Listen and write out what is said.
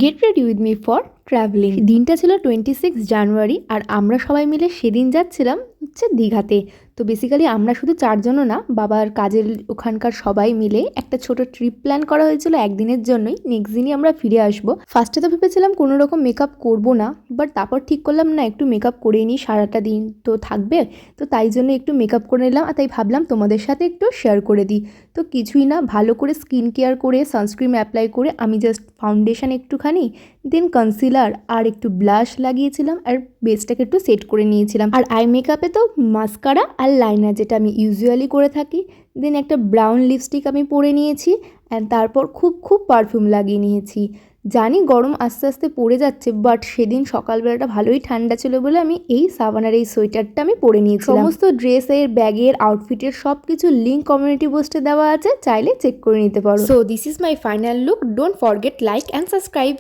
Get ready with me for travelling. দিনটা ছিল 26 জানুয়ারি আর আমরা সবাই মিলে সেদিন যাচ্ছিলাম হচ্ছে দীঘাতে। তো বেসিক্যালি আমরা শুধু চারজনও না, বাবার কাজের ওখানকার সবাই মিলে একটা ছোট ট্রিপ প্ল্যান করা হয়েছিল একদিনের জন্যই। নেক্সট দিনই আমরা ফিরে আসবো। ফার্স্টে তো ভেবেছিলাম কোনো রকম মেকআপ করবো না, বাট তারপর ঠিক করলাম না, একটু মেকআপ করেই নিই, সারাটা দিন তো থাকবে। তো তাই জন্য একটু মেকআপ করে নিলাম, আর তাই ভাবলাম তোমাদের সাথে একটু শেয়ার করে দিই। তো কিছুই না, ভালো করে স্কিন কেয়ার করে সানস্ক্রিন অ্যাপ্লাই করে আমি জাস্ট ফাউন্ডেশন একটুখানি, দেন কনসিলার আর একটু ব্লাশ লাগিয়েছিলাম, আর বেসটাকে একটু সেট করে নিয়েছিলাম। আর আই মেকআপে তো মাস্কারা আর লাইনার, যেটা আমি ইউজুয়ালি করে থাকি। দেন একটা ব্রাউন লিপস্টিক আমি পরে নিয়েছি, অ্যান্ড তারপর খুব পারফিউম লাগিয়ে নিয়েছি। জানি গরম আস্তে আস্তে পড়ে যাচ্ছে, বাট সেদিন সকালবেলাটা ভালোই ঠান্ডা ছিল বলে আমি এই সাবানার এই সোয়েটারটা আমি পরে নিয়েছিলাম। সমস্ত ড্রেসের, ব্যাগের, আউটফিটের সব কিছু লিঙ্ক কমিউনিটি পোস্টে দেওয়া আছে, চাইলে চেক করে নিতে পারো। So this is my final look. Don't forget like and subscribe.